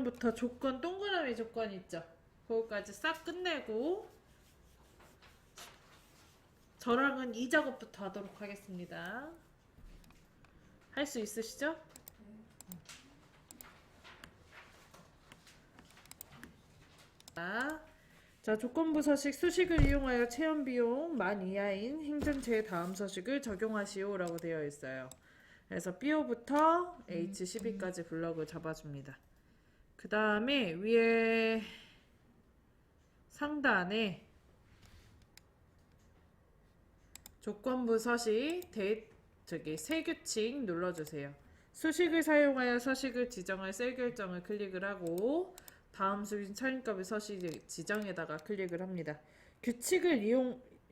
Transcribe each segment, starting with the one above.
지정부터 조건, 동그라미 조건 있죠? 그거까지 싹 끝내고 저랑은 이 작업부터 하도록 하겠습니다. 할 수 있으시죠? 자, 조건부 서식 수식을 이용하여 체험 비용 만 이하인 행정체의 다음 서식을 적용하시오 라고 되어 있어요. 그래서 BO부터 H12까지 블럭을 잡아줍니다. 그 다음에 위에 상단에 조건부 서식 새 규칙 눌러주세요. 수식을 사용하여 서식을 지정할 셀 결정을 클릭을 하고 다음 수인 차림값의 서식 지정에다가 클릭을 합니다. 규칙을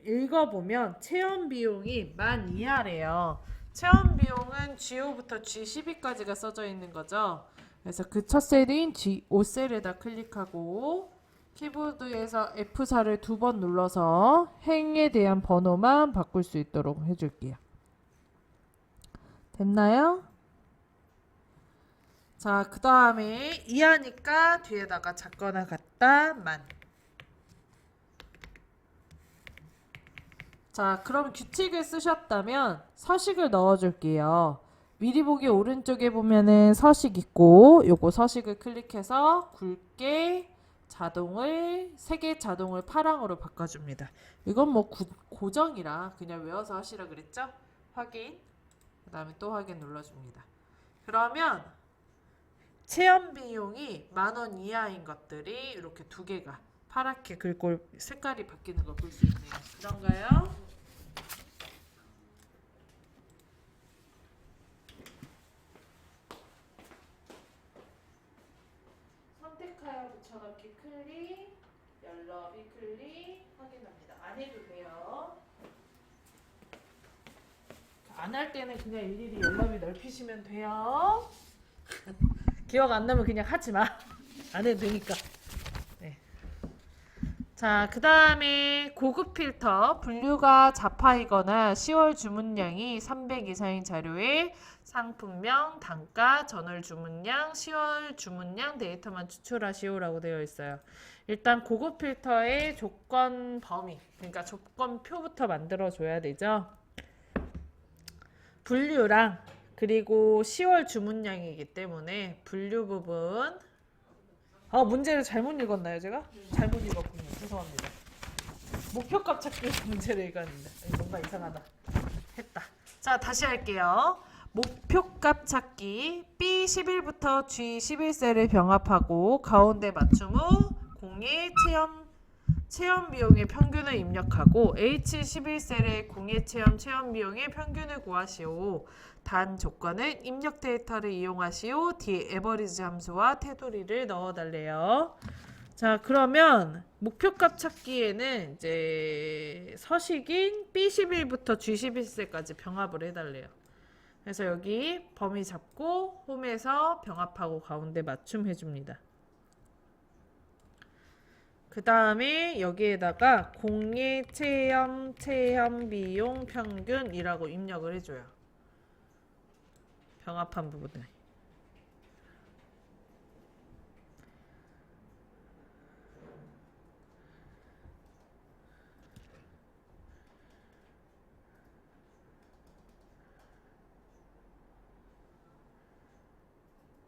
읽어보면 체험 비용이 만 이하래요. 체험 비용은 G5부터 G12까지가 써져 있는 거죠. 그래서 그 첫 셀인 G5셀에다 클릭하고 키보드에서 F4를 2번 눌러서 행에 대한 번호만 바꿀 수 있도록 해줄게요. 됐나요? 자, 그 다음에 이하니까 뒤에다가 작거나 같다 만. 자, 그럼 규칙을 쓰셨다면 서식을 넣어줄게요. 미리 보기 오른쪽에 보면은 서식 있고 요거 서식을 클릭해서 굵게 자동을 3개 자동을 파랑으로 바꿔줍니다. 이건 뭐 고정이라 그냥 외워서 하시라 그랬죠? 확인. 그 다음에 또 확인 눌러줍니다. 그러면 체험 비용이 10,000원 이하인 것들이 이렇게 2개가 파랗게 긁고 색깔이 바뀌는 걸 볼 수 있네요. 그런가요? 선택하여 붙여넣기 클릭, 열너비 클릭 확인합니다. 안 해도 돼요. 안 할 때는 그냥 일일이 열너비 넓히시면 돼요. 기억 안 나면 그냥 하지 마. 안 해도 되니까. 네. 자, 그 다음에 고급 필터. 분류가 자파이거나 10월 주문량이 300 이상인 자료에 상품명, 단가, 전월 주문량, 10월 주문량 데이터만 추출하시오라고 되어 있어요. 일단 고급 필터의 조건 범위, 그러니까 조건표부터 만들어줘야 되죠. 분류랑 그리고 10월 주문량이기 때문에 분류 부분 문제를 잘못 읽었나요 제가? 잘못 읽었군요. 죄송합니다. 목표값 찾기 문제를 읽었는데 뭔가 이상하다 했다. 자, 다시 할게요. 목표값 찾기 B11부터 G11셀을 병합하고 가운데 맞춤 후 공예 체험 비용의 평균을 입력하고 H11셀의 공예 체험 비용의 평균을 구하시오. 단 조건은 입력 데이터를 이용하시오. 뒤에 에버리지 함수와 테두리를 넣어달래요. 자, 그러면 목표값 찾기에는 이제 서식인 B11부터 G11셀까지 병합을 해달래요. 그래서 여기 범위 잡고 홈에서 병합하고 가운데 맞춤 해줍니다. 그 다음에 여기에다가 공예 체험 비용 평균이라고 입력을 해줘요. 병합한 부분을.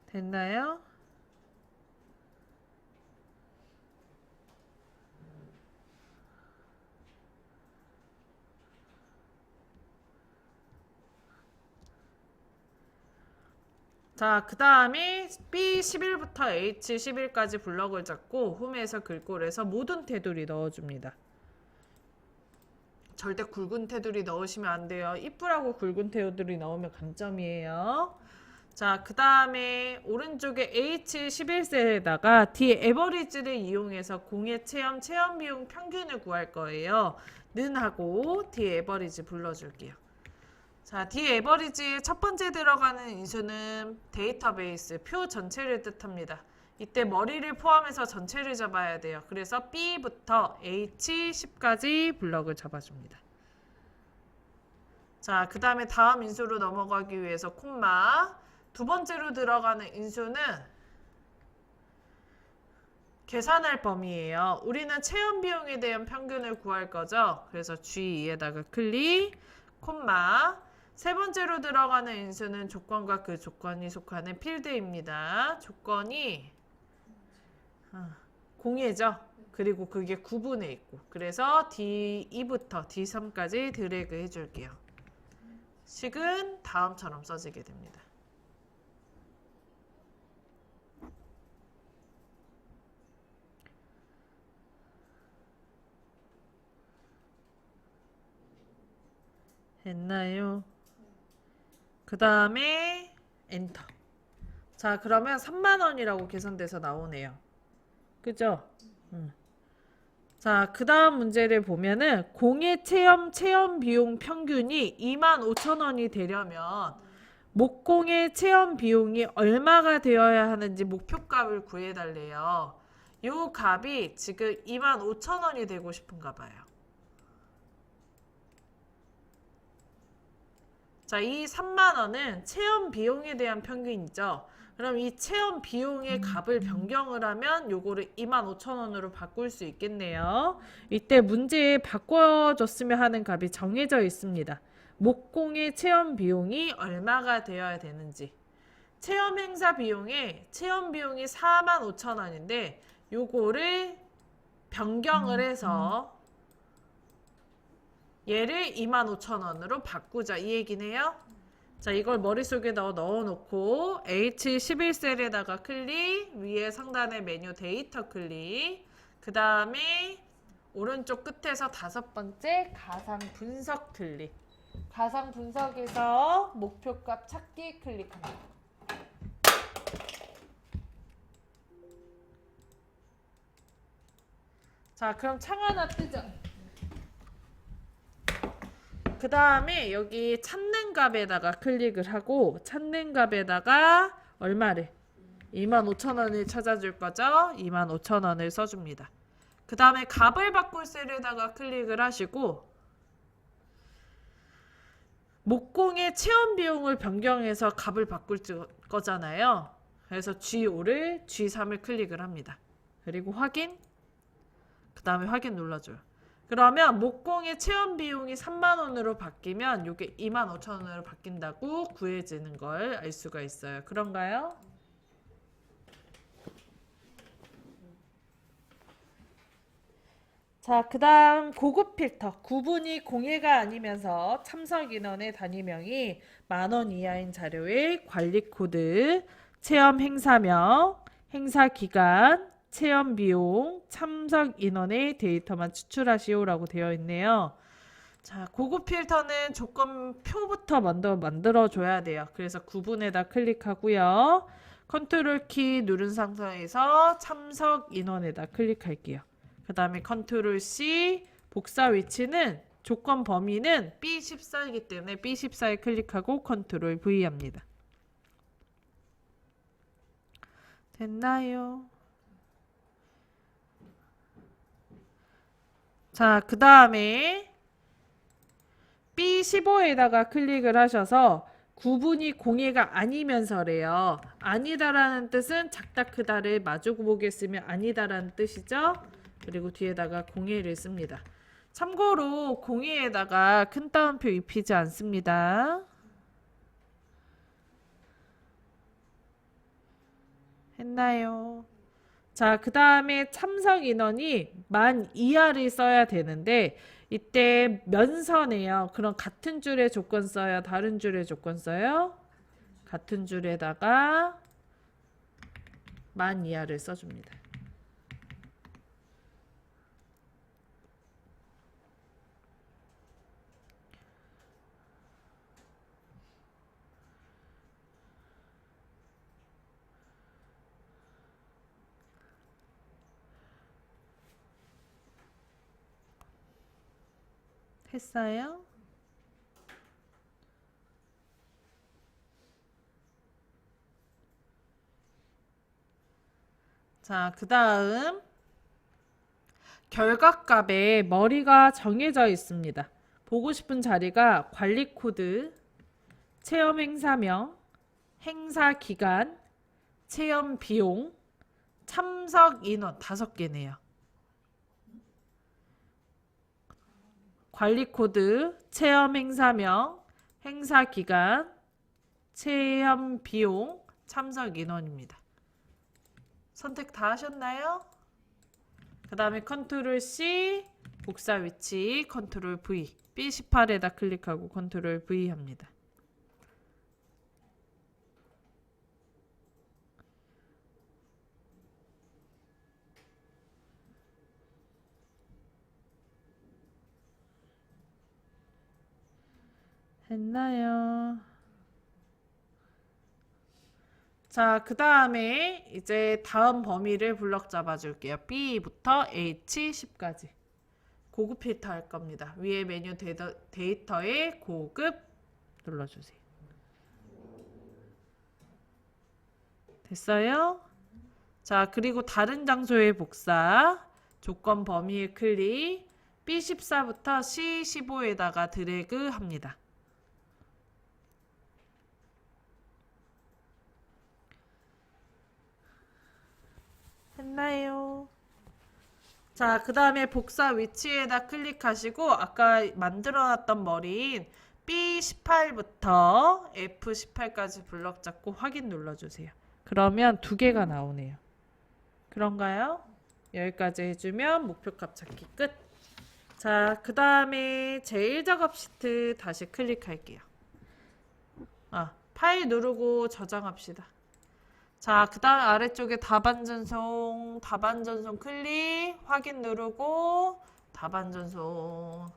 됐나요? 자, 그 다음에 B11부터 H11까지 블럭을 잡고 홈에서 글꼴에서 모든 테두리 넣어줍니다. 절대 굵은 테두리 넣으시면 안 돼요. 이쁘라고 굵은 테두리 넣으면 감점이에요. 자, 그 다음에 오른쪽에 H11셀에다가 뒤에 에버리지를 이용해서 공예 체험 비용 평균을 구할 거예요. 는 하고 뒤에 에버리지 불러줄게요. 자, 뒤에 에버리지의 첫 번째 들어가는 인수는 데이터베이스, 표 전체를 뜻합니다. 이때 머리를 포함해서 전체를 잡아야 돼요. 그래서 B부터 H10까지 블럭을 잡아줍니다. 자, 그 다음에 다음 인수로 넘어가기 위해서 콤마. 두 번째로 들어가는 인수는 계산할 범위예요. 우리는 체험 비용에 대한 평균을 구할 거죠. 그래서 G2에다가 클릭, 콤마. 세 번째로 들어가는 인수는 조건과 그 조건이 속하는 필드입니다. 조건이 공예죠. 그리고 그게 구분해 있고. 그래서 D2부터 D3까지 드래그 해줄게요. 식은 다음처럼 써지게 됩니다. 했나요? 그 다음에 엔터. 자, 그러면 3만원이라고 계산돼서 나오네요. 그죠? 자, 그 다음 문제를 보면은 공예 체험 비용 평균이 25,000원이 되려면 목공의 체험 비용이 얼마가 되어야 하는지 목표값을 구해달래요. 요 값이 지금 25,000원이 되고 싶은가 봐요. 자, 이 3만원은 체험 비용에 대한 평균이죠. 그럼 이 체험 비용의 값을 변경을 하면 요거를 25,000원으로 바꿀 수 있겠네요. 이때 문제에 바꿔줬으면 하는 값이 정해져 있습니다. 목공의 체험 비용이 얼마가 되어야 되는지. 체험 행사 비용에 체험 비용이 45,000원인데 요거를 변경을 해서 얘를 25,000원으로 바꾸자 이 얘기네요. 자, 이걸 머릿속에 넣어놓고 H11셀에다가 클릭, 위에 상단의 메뉴 데이터 클릭, 그 다음에 오른쪽 끝에서 5번째 가상 분석 클릭. 가상 분석에서 목표값 찾기 클릭합니다. 자, 그럼 창 하나 뜨죠. 그 다음에 여기 찾는 값에다가 클릭을 하고 찾는 값에다가 얼마를? 25,000원을 찾아줄 거죠? 25,000원을 써줍니다. 그 다음에 값을 바꿀 셀에다가 클릭을 하시고 목공의 체험 비용을 변경해서 값을 바꿀 거잖아요. 그래서 G5를 G3을 클릭을 합니다. 그리고 확인. 그 다음에 확인 눌러줘요. 그러면 목공의 체험 비용이 3만원으로 바뀌면 이게 25,000원으로 바뀐다고 구해지는 걸 알 수가 있어요. 그런가요? 자, 그 다음 고급 필터. 구분이 공예가 아니면서 참석 인원의 단위명이 10,000원 이하인 자료의 관리 코드, 체험 행사명, 행사 기간, 체험 비용, 참석 인원의 데이터만 추출하시오라고 되어 있네요. 자, 고급 필터는 조건표부터 먼저 만들어줘야 돼요. 그래서 구분에다 클릭하고요. 컨트롤 키 누른 상태에서 참석 인원에다 클릭할게요. 그 다음에 컨트롤 C, 복사 위치는 조건 범위는 B14이기 때문에 B14에 클릭하고 컨트롤 V 합니다. 됐나요? 자, 그 다음에 B15에다가 클릭을 하셔서 구분이 공예가 아니면서래요. 아니다라는 뜻은 작다 크다를 마주보게 쓰면 아니다라는 뜻이죠. 그리고 뒤에다가 공예를 씁니다. 참고로 공예에다가 큰 따옴표 입히지 않습니다. 했나요? 자, 그 다음에 참석 인원이 10,000 이하를 써야 되는데 이때 면선이에요. 그럼 같은 줄에 조건 써요? 다른 줄에 조건 써요? 같은 줄에다가 10,000 이하를 써줍니다. 했어요? 자, 그 다음 결과값에 머리가 정해져 있습니다. 보고 싶은 자리가 관리 코드, 체험 행사명, 행사 기간, 체험 비용, 참석 인원 5개네요. 관리 코드, 체험 행사명, 행사 기간, 체험 비용, 참석 인원입니다. 선택 다 하셨나요? 그 다음에 컨트롤 C, 복사 위치, 컨트롤 V, B18에다 클릭하고 컨트롤 V 합니다. 했나요? 자, 그 다음에 이제 다음 범위를 블럭 잡아줄게요. B부터 H10까지. 고급 필터 할 겁니다. 위에 메뉴 데이터에 고급 눌러주세요. 됐어요? 자, 그리고 다른 장소의 복사, 조건 범위에 클릭, B14부터 C15에다가 드래그 합니다. 했나요? 자, 그 다음에 복사 위치에다 클릭하시고 아까 만들어놨던 머리인 B18부터 F18까지 블럭 잡고 확인 눌러주세요. 그러면 2개가 나오네요. 그런가요? 여기까지 해주면 목표값 찾기 끝. 자, 그 다음에 제1작업 시트 다시 클릭할게요. 파일 누르고 저장합시다. 자, 그 다음 아래쪽에 답안 전송 클릭, 확인 누르고 답안 전송.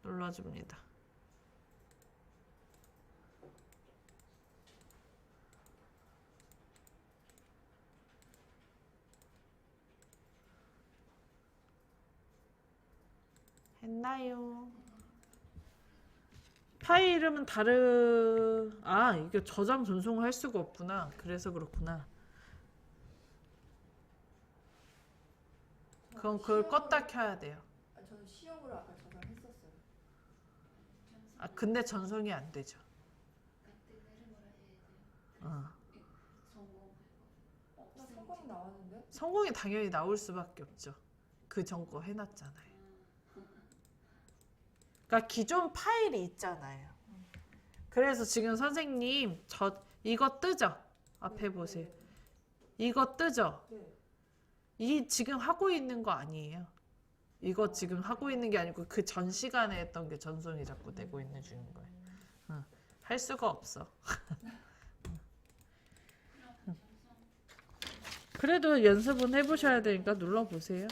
눌러줍니다. 했나요? 파일 이름은 이게 저장 전송을 할 수가 없구나. 그래서 그렇구나. 그럼 그걸 껐다 켜야 돼요. 저는 시험으로 아까 저장했었어요. 근데 전송이 안 되죠. 성공이 나왔는데? 성공이 당연히 나올 수밖에 없죠. 그 전 거 해놨잖아요. 그러니까 기존 파일이 있잖아요. 그래서 지금 선생님 이거 뜨죠? 앞에 보세요. 이거 뜨죠? 이 지금 하고 있는 거 아니에요. 이거 지금 하고 있는 게 아니고 그 전 시간에 했던 게 전송이 자꾸 되고 있는 중인 거예요. 할 수가 없어. 그래도 연습은 해보셔야 되니까 눌러보세요.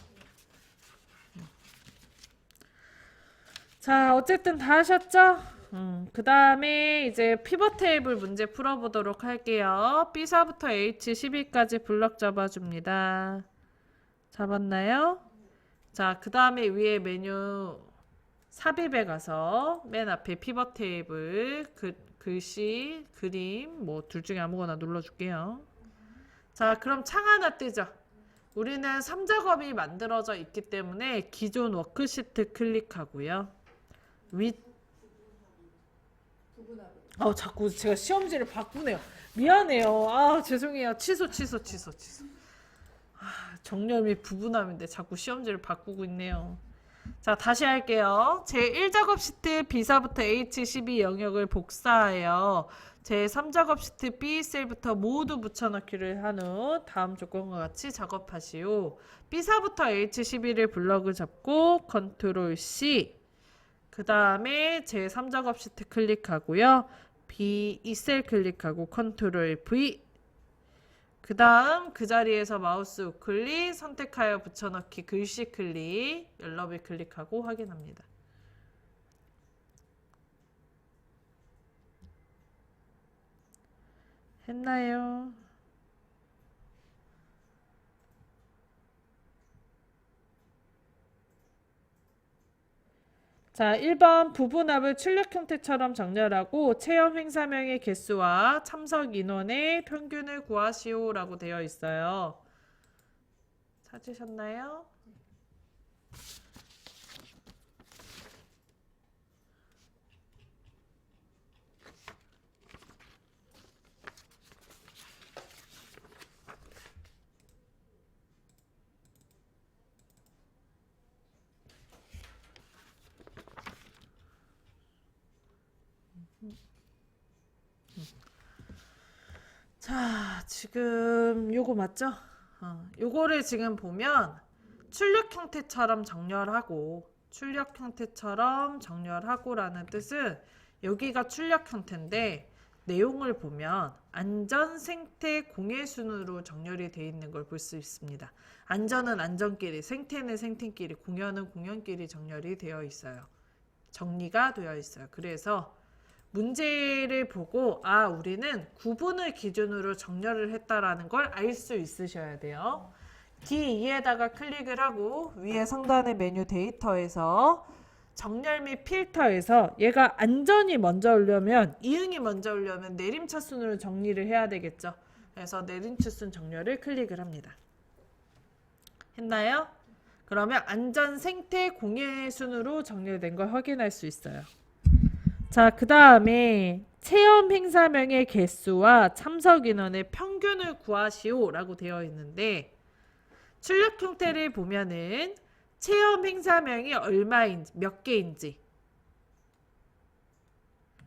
자, 어쨌든 다 하셨죠? 그 다음에 이제 피벗 테이블 문제 풀어보도록 할게요. B4부터 H12까지 블럭 잡아줍니다. 잡았나요? 자, 그 다음에 위에 메뉴 삽입에 가서 맨 앞에 피벗 테이블, 글씨, 그림 뭐 둘 중에 아무거나 눌러줄게요. 자, 그럼 창 하나 뜨죠? 우리는 3작업이 만들어져 있기 때문에 기존 워크시트 클릭하고요. 자꾸 제가 시험지를 바꾸네요. 미안해요. 죄송해요. 취소. 정렬 및 부분함인데 자꾸 시험지를 바꾸고 있네요. 자, 다시 할게요. 제1작업 시트 B4부터 H12 영역을 복사하여 제3작업 시트 B셀부터 모두 붙여넣기를 한 후 다음 조건과 같이 작업하시오. B4부터 H12를 블럭을 잡고 컨트롤 C, 그 다음에 제3작업 시트 클릭하고요. B2셀 클릭하고 컨트롤 V, 그 다음 그 자리에서 마우스 우클릭, 선택하여 붙여넣기 글씨 클릭, 옐러비 클릭하고 확인합니다. 했나요? 자, 1번 부분합을 출력 형태처럼 정렬하고 체험 행사명의 개수와 참석 인원의 평균을 구하시오 라고 되어 있어요. 찾으셨나요? 자, 지금 요거 맞죠? 요거를 지금 보면 출력 형태처럼 정렬하고 출력 형태처럼 정렬하고라는 뜻은 여기가 출력 형태인데 내용을 보면 안전, 생태, 공해 순으로 정렬이 되어 있는 걸 볼 수 있습니다. 안전은 안전끼리, 생태는 생태끼리, 공연은 공연끼리 정렬이 되어 있어요. 정리가 되어 있어요. 그래서 문제를 보고 우리는 구분을 기준으로 정렬을 했다라는 걸 알 수 있으셔야 돼요. D2에다가 클릭을 하고 위에 상단의 메뉴 데이터에서 정렬 및 필터에서 얘가 안전이 먼저 오려면 이응이 먼저 오려면 내림차순으로 정리를 해야 되겠죠. 그래서 내림차순 정렬을 클릭을 합니다. 했나요? 그러면 안전, 생태, 공해 순으로 정렬된 걸 확인할 수 있어요. 자, 그 다음에 체험 행사명의 개수와 참석 인원의 평균을 구하시오 라고 되어 있는데 출력 형태를 보면은 체험 행사명이 얼마인지 몇 개인지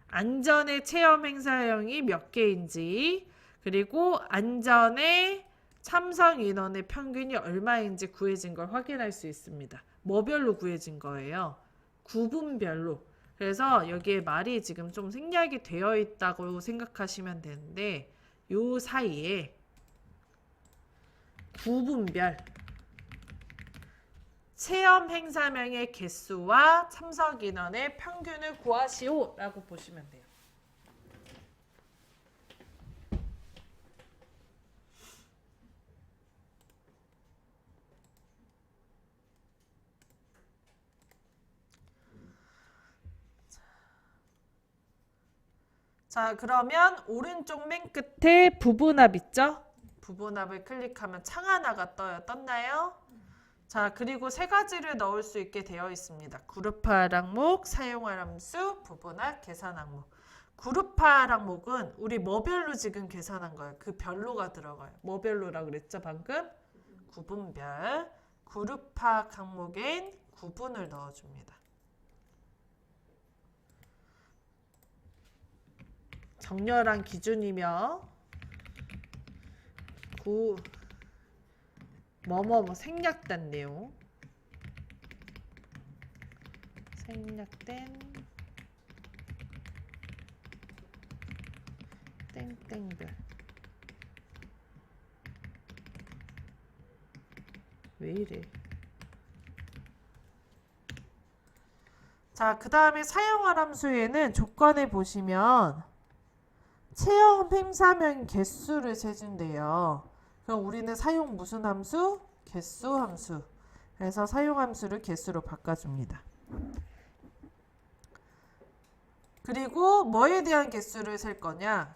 안전의 체험 행사명이 몇 개인지 그리고 안전의 참석 인원의 평균이 얼마인지 구해진 걸 확인할 수 있습니다. 뭐별로 구해진 거예요? 구분별로. 그래서 여기에 말이 지금 좀 생략이 되어 있다고 생각하시면 되는데 요 사이에 구분별 체험 행사명의 개수와 참석 인원의 평균을 구하시오 라고 보시면 돼요. 자, 그러면 오른쪽 맨 끝에 부분합 있죠? 부분합을 클릭하면 창 하나가 떴나요? 자, 그리고 세 가지를 넣을 수 있게 되어 있습니다. 그룹화 항목, 사용할 함수, 부분합, 계산 항목. 그룹화 항목은 우리 뭐별로 지금 계산한 거예요? 그 별로가 들어가요. 뭐별로라고 그랬죠, 방금? 구분별. 그룹화 항목엔 구분을 넣어줍니다. 정렬한 기준이며 생략된 내용 생략된 땡땡별 왜 이래? 자, 그 다음에 사용할 함수에는 조건에 보시면 체험 행사명 개수를 세준대요. 그럼 우리는 사용 무슨 함수? 개수 함수. 그래서 사용 함수를 개수로 바꿔줍니다. 그리고 뭐에 대한 개수를 셀 거냐?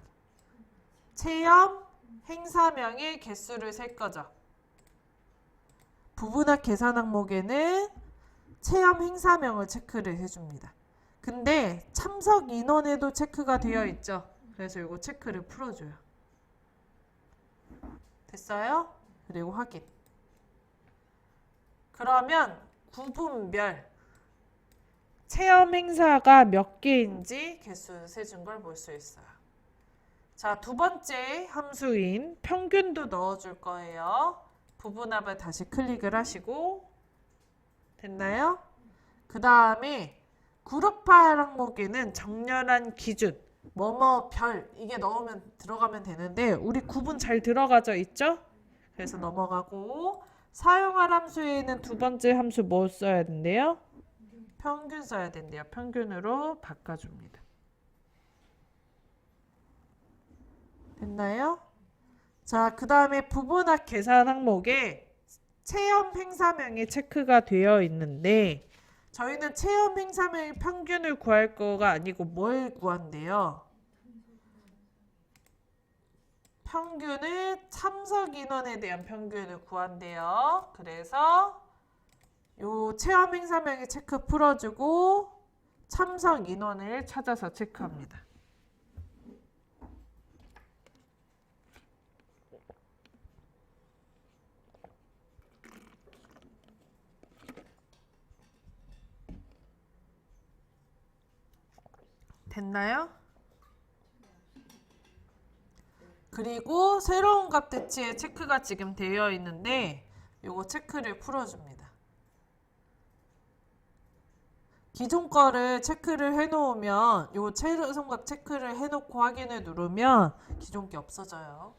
체험 행사명의 개수를 셀 거죠. 부분합 계산 항목에는 체험 행사명을 체크를 해줍니다. 근데 참석 인원에도 체크가 되어 있죠. 그래서 이거 체크를 풀어줘요. 됐어요? 그리고 확인. 그러면 구분별 체험 행사가 몇 개인지 개수 세준 걸 볼 수 있어요. 자, 두 번째 함수인 평균도 넣어줄 거예요. 부분합을 다시 클릭을 하시고 됐나요? 그 다음에 그룹화 항목에는 정렬한 기준 별 이게 들어가면 되는데 우리 구분 잘 들어가져 있죠? 그래서 넘어가고 사용할 함수에는 두 번째 함수 뭐 써야 된대요? 평균 써야 된대요. 평균으로 바꿔줍니다. 됐나요? 자, 그 다음에 부분합 계산 항목에 체험 행사명이 체크가 되어 있는데 저희는 체험 행사명의 평균을 구할 거가 아니고 뭘 구한대요? 평균을 참석 인원에 대한 평균을 구한대요. 그래서 요 체험 행사명의 체크 풀어주고 참석 인원을 찾아서 체크합니다. 됐나요? 그리고 새로운 값 대치에 체크가 지금 되어 있는데 요거 체크를 풀어줍니다. 기존 거를 체크를 해놓으면 요 최소한 값 체크를 해놓고 확인을 누르면 기존 게 없어져요.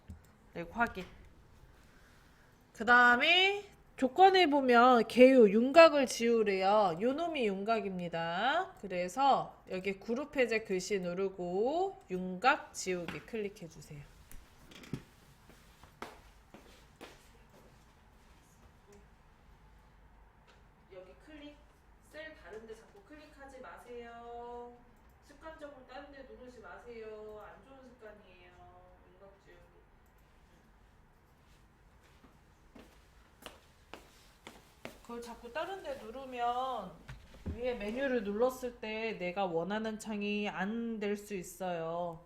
그리고 확인. 그 다음에 조건에 보면 개요 윤곽을 지우래요. 요놈이 윤곽입니다. 그래서 여기 그룹 해제 글씨 누르고 윤곽 지우기 클릭해 주세요. 여기 클릭, 셀 다른 데 자꾸 클릭하지 마세요. 습관적으로 다른 데 누르지 마세요. 안 좋은 습관이에요. 윤곽 지우기. 그걸 자꾸 다른 데 누르면 위에 메뉴를 눌렀을 때 내가 원하는 창이 안 될 수 있어요.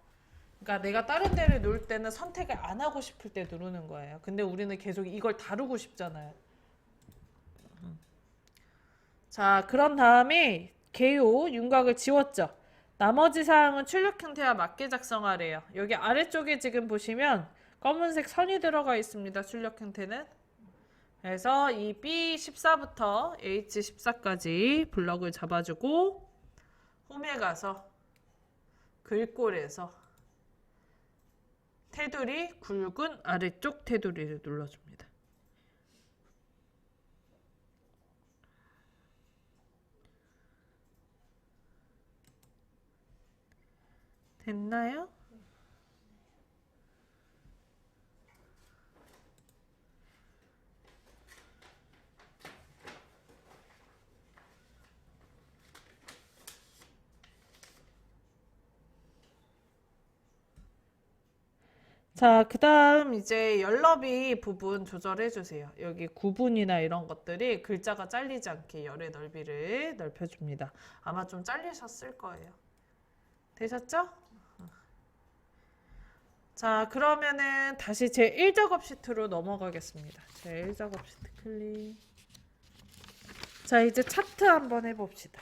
그러니까 내가 다른 데를 누를 때는 선택을 안 하고 싶을 때 누르는 거예요. 근데 우리는 계속 이걸 다루고 싶잖아요. 자, 그런 다음에 개요 윤곽을 지웠죠. 나머지 사항은 출력 형태와 맞게 작성하래요. 여기 아래쪽에 지금 보시면 검은색 선이 들어가 있습니다. 출력 형태는. 그래서 이 B14부터 H14까지 블럭을 잡아주고 홈에 가서 글꼴에서 테두리 굵은 아래쪽 테두리를 눌러줍니다. 됐나요? 자, 그 다음 이제 열너비 부분 조절해 주세요. 여기 구분이나 이런 것들이 글자가 잘리지 않게 열의 넓이를 넓혀줍니다. 아마 좀 잘리셨을 거예요. 되셨죠? 자, 그러면은 다시 제1작업 시트로 넘어가겠습니다. 제1작업 시트 클릭. 자, 이제 차트 한번 해봅시다.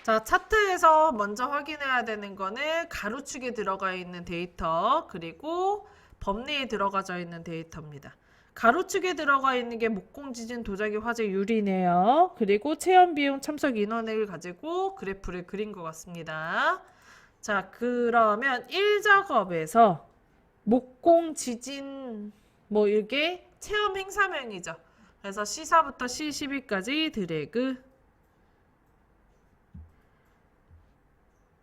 자, 차트에서 먼저 확인해야 되는 거는 가로축에 들어가 있는 데이터, 그리고 범위에 들어가져 있는 데이터입니다. 가로축에 들어가 있는 게 목공지진 도자기 화재 유리네요. 그리고 체험 비용 참석 인원을 가지고 그래프를 그린 것 같습니다. 자, 그러면 1작업에서 목공지진 뭐 이게 체험 행사명이죠. 그래서 C4부터 C12까지 드래그.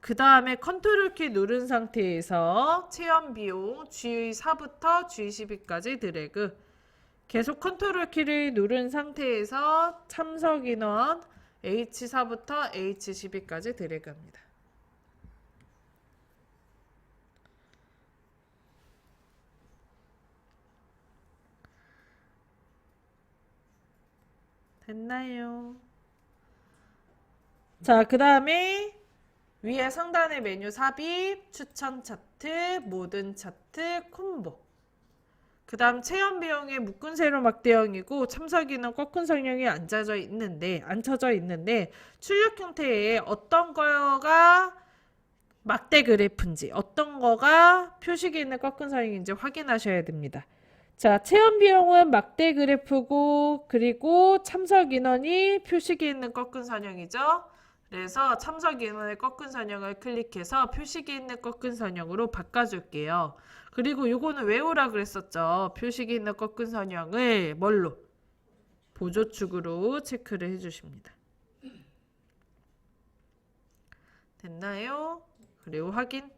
그 다음에 컨트롤 키 누른 상태에서 체험 비용 G4부터 G12까지 드래그. 계속 컨트롤 키를 누른 상태에서 참석 인원 H4부터 H12까지 드래그합니다. 됐나요? 자, 그 다음에 위에 상단의 메뉴 삽입, 추천 차트, 모든 차트, 콤보. 그 다음 체험 비용의 묶은 세로 막대형이고 참석인은 꺾은 성형이 안 쳐져 있는데 출력 형태에 어떤 거가 막대 그래프인지 어떤 거가 표식이 있는 꺾은 성형인지 확인하셔야 됩니다. 자, 체험 비용은 막대 그래프고 그리고 참석 인원이 표식이 있는 꺾은 선형이죠. 그래서 참석 인원의 꺾은 선형을 클릭해서 표식이 있는 꺾은 선형으로 바꿔줄게요. 그리고 요거는 외우라 그랬었죠. 표식이 있는 꺾은 선형을 뭘로? 보조축으로 체크를 해주십니다. 됐나요? 그리고 확인.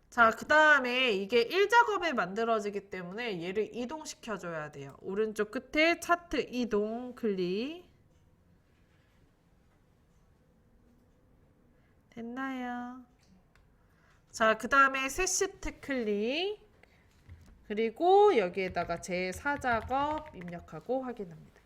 자, 그 다음에 이게 1작업에 만들어지기 때문에 얘를 이동시켜줘야 돼요. 오른쪽 끝에 차트 이동 클릭. 됐나요? 자, 그 다음에 새 시트 클릭. 그리고 여기에다가 제 4작업 입력하고 확인합니다.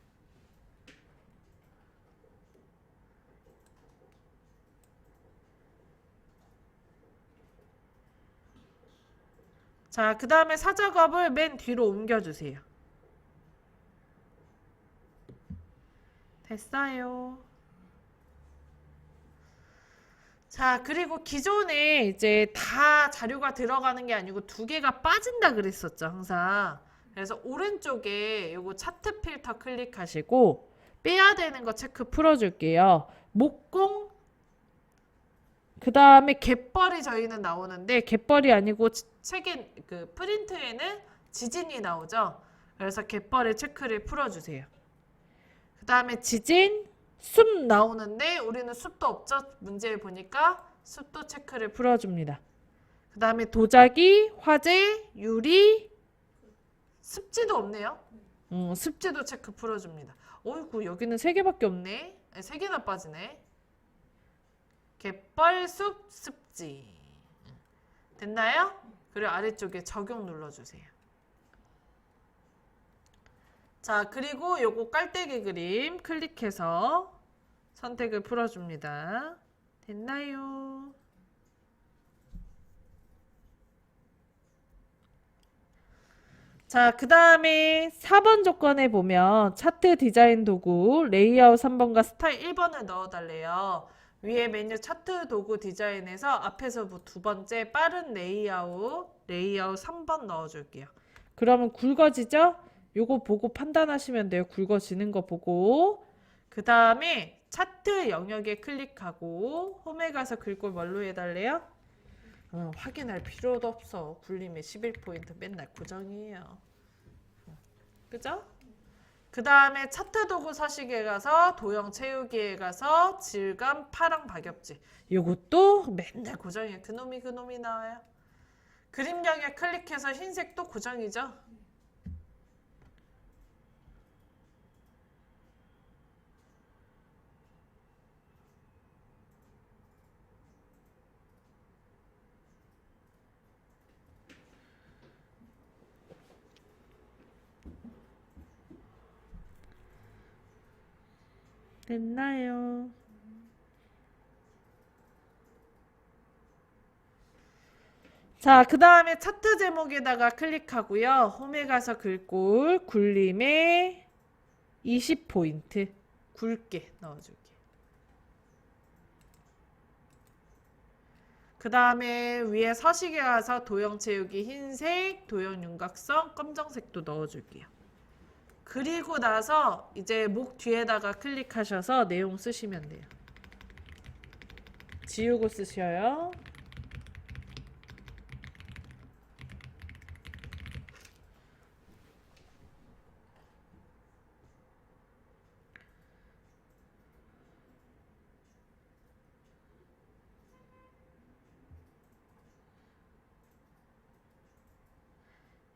자, 그 다음에 4작업을 맨 뒤로 옮겨주세요. 됐어요. 자, 그리고 기존에 이제 다 자료가 들어가는 게 아니고 두 개가 빠진다 그랬었죠, 항상. 그래서 오른쪽에 요거 차트 필터 클릭하시고 빼야 되는 거 체크 풀어줄게요. 목공, 그 다음에 갯벌이 저희는 나오는데 갯벌이 아니고 책에 그 프린트에는 지진이 나오죠. 그래서 갯벌의 체크를 풀어주세요. 그 다음에 지진, 숲 나오는데 우리는 숲도 없죠. 문제 보니까 숲도 체크를 풀어줍니다. 그 다음에 도자기, 화재, 유리, 습지도 없네요. 습지도 체크 풀어줍니다. 어이구 여기는 3개밖에 없네. 아니, 3개나 빠지네. 갯벌, 숲, 습지. 됐나요? 그리고 아래쪽에 적용 눌러주세요. 자, 그리고 요거 깔때기 그림 클릭해서 선택을 풀어줍니다. 됐나요? 자, 그 다음에 4번 조건에 보면 차트 디자인 도구 레이아웃 3번과 스타일 1번을 넣어달래요. 위에 메뉴 차트 도구 디자인에서 앞에서 두 번째 빠른 레이아웃 3번 넣어줄게요. 그러면 굵어지죠? 요거 보고 판단하시면 돼요. 굵어지는 거 보고. 그 다음에 차트 영역에 클릭하고 홈에 가서 긁고 뭘로 해달래요? 확인할 필요도 없어. 굴림의 11포인트 맨날 고정이에요. 그죠? 그 다음에 차트 도구 서식에 가서 도형 채우기에 가서 질감 파랑 박엽지. 요것도 맨날 고정이에요. 그놈이 나와요. 그림 영역 클릭해서 흰색도 고정이죠. 됐나요? 자, 그 다음에 차트 제목에다가 클릭하고요. 홈에 가서 글꼴 굴림에 20포인트 굵게 넣어줄게요. 그 다음에 위에 서식에 가서 도형 채우기 흰색, 도형 윤곽선 검정색도 넣어줄게요. 그리고 나서 이제 목 뒤에다가 클릭하셔서 내용 쓰시면 돼요. 지우고 쓰셔요.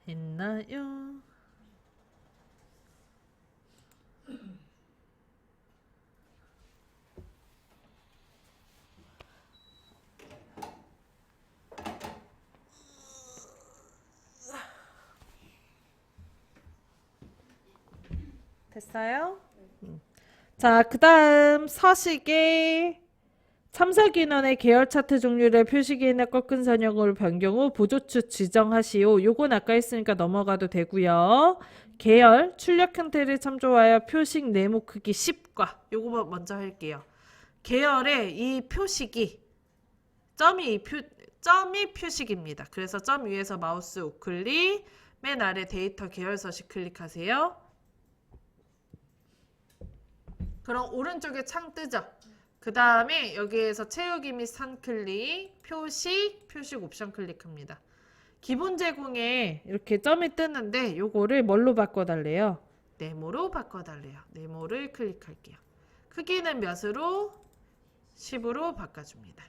했나요? 됐어요? 자, 그 다음 서식에 참석인원의 계열 차트 종류를 표시기나 꺾은 선형으로 변경 후 보조축 지정하시오. 요건 아까 했으니까 넘어가도 되고요. 계열, 출력 형태를 참조하여 표식 네모 크기 10과 요거 먼저 할게요. 계열의 이 표식이 점이 표식입니다. 그래서 점 위에서 마우스 우클릭, 맨 아래 데이터 계열 서식 클릭하세요. 그럼 오른쪽에 창 뜨죠? 그 다음에 여기에서 채우기 및 산 클릭, 표식 옵션 클릭합니다. 기본 제공에 이렇게 점이 뜨는데 요거를 뭘로 바꿔달래요? 네모로 바꿔달래요. 네모를 클릭할게요. 크기는 몇으로? 10으로 바꿔줍니다.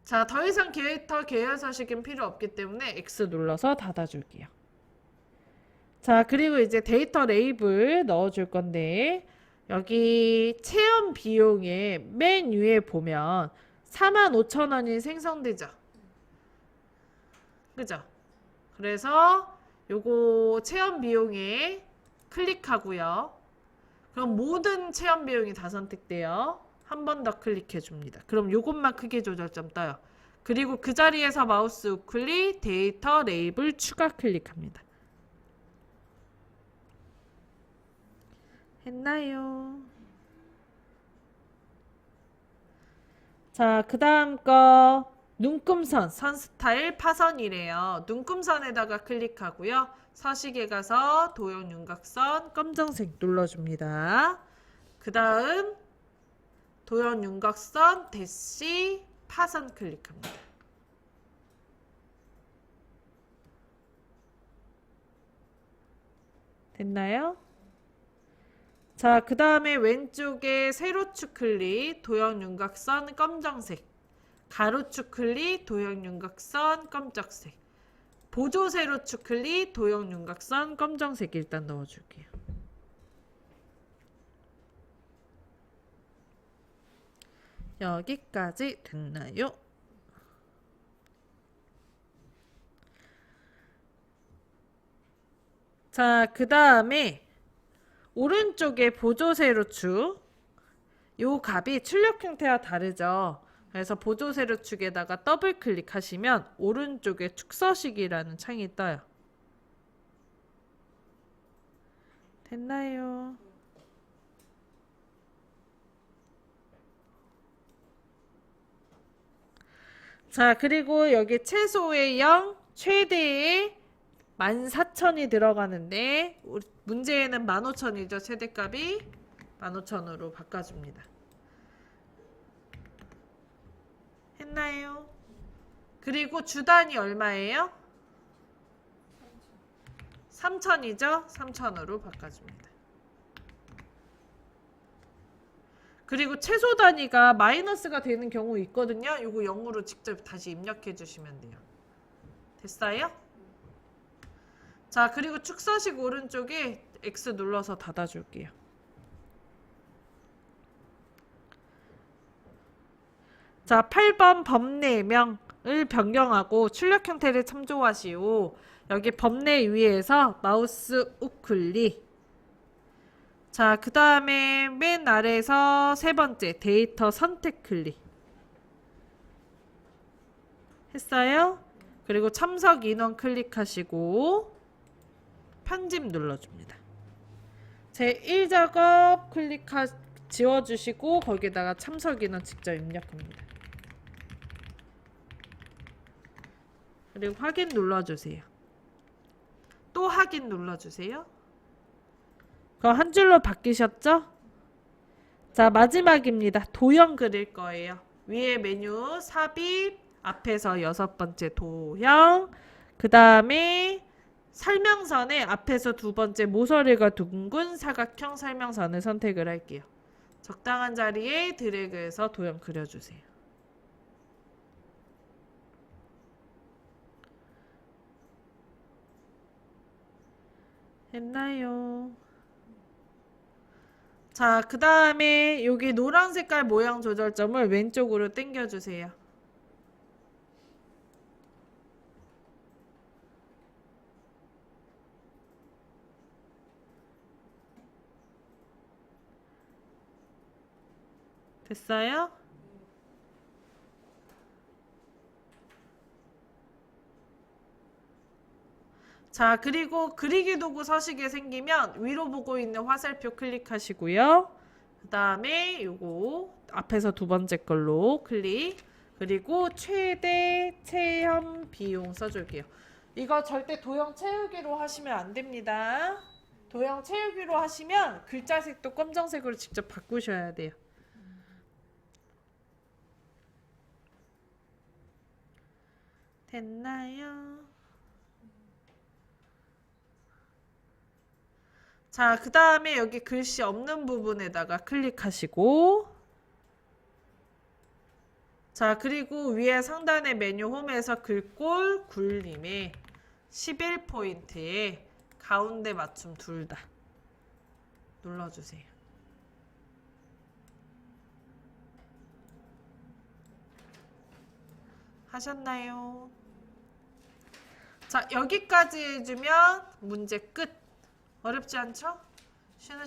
자, 더 이상 데이터 계열 서식은 필요 없기 때문에 X 눌러서 닫아줄게요. 자, 그리고 이제 데이터 레이블 넣어줄 건데 여기 체험 비용에 맨 위에 보면 45,000원이 생성되죠. 그죠? 그래서 요거 체험 비용에 클릭하고요. 그럼 모든 체험 비용이 다 선택돼요. 한 번 더 클릭해 줍니다. 그럼 요것만 크기 조절점 떠요. 그리고 그 자리에서 마우스 우클릭 데이터 레이블 추가 클릭합니다. 했나요? 자, 그 다음 거 눈금선, 선 스타일 파선이래요. 눈금선에다가 클릭하고요. 서식에 가서 도형 윤곽선 검정색 눌러줍니다. 그 다음 도형 윤곽선 대시 파선 클릭합니다. 됐나요? 자, 그 다음에 왼쪽에 세로축 클릭, 도형 윤곽선 검정색, 가로축 클릭, 도형 윤곽선 검정색, 보조 세로축 클릭, 도형 윤곽선 검정색 일단 넣어줄게요. 여기까지 됐나요? 자, 그 다음에 오른쪽에 보조 세로축, 요 값이 출력 형태와 다르죠. 그래서 보조 세로축에다가 더블 클릭하시면 오른쪽에 축서식이라는 창이 떠요. 됐나요? 자, 그리고 여기 최소의 0, 최대의 14,000이 들어가는데 문제에는 15,000이죠. 최대값이 15,000으로 바꿔줍니다. 했나요? 그리고 주단이 얼마예요? 3,000이죠? 3,000으로 바꿔줍니다. 그리고 최소 단위가 마이너스가 되는 경우 있거든요. 이거 0으로 직접 다시 입력해 주시면 돼요. 됐어요? 자, 그리고 축서식 오른쪽에 X 눌러서 닫아줄게요. 자, 8번 법내명을 변경하고 출력 형태를 참조하시오. 여기 법내 위에서 마우스 우클릭. 자, 그 다음에 맨 아래에서 세 번째 데이터 선택 클릭. 했어요? 그리고 참석 인원 클릭하시고 편집 눌러줍니다. 제1작업 지워주시고 거기에다가 참석 인원 직접 입력합니다. 그리고 확인 눌러주세요. 또 확인 눌러주세요. 그럼 한 줄로 바뀌셨죠? 자, 마지막입니다. 도형 그릴 거예요. 위에 메뉴 삽입, 앞에서 6번째 도형, 그 다음에 설명선에 앞에서 2번째 모서리가 둥근 사각형 설명선을 선택을 할게요. 적당한 자리에 드래그해서 도형 그려주세요. 했나요? 자, 그 다음에 여기 노란 색깔 모양 조절점을 왼쪽으로 당겨주세요. 됐어요? 자, 그리고 그리기 도구 서식에 생기면 위로 보고 있는 화살표 클릭하시고요. 그 다음에 요거 앞에서 2번째 걸로 클릭. 그리고 최대 체험 비용 써줄게요. 이거 절대 도형 채우기로 하시면 안 됩니다. 도형 채우기로 하시면 글자색도 검정색으로 직접 바꾸셔야 돼요. 됐나요? 자, 그 다음에 여기 글씨 없는 부분에다가 클릭하시고, 자, 그리고 위에 상단의 메뉴 홈에서 글꼴 굴림에 11포인트에 가운데 맞춤 둘 다 눌러주세요. 하셨나요? 자, 여기까지 해주면 문제 끝. 어렵지 않죠? 쉬는 시간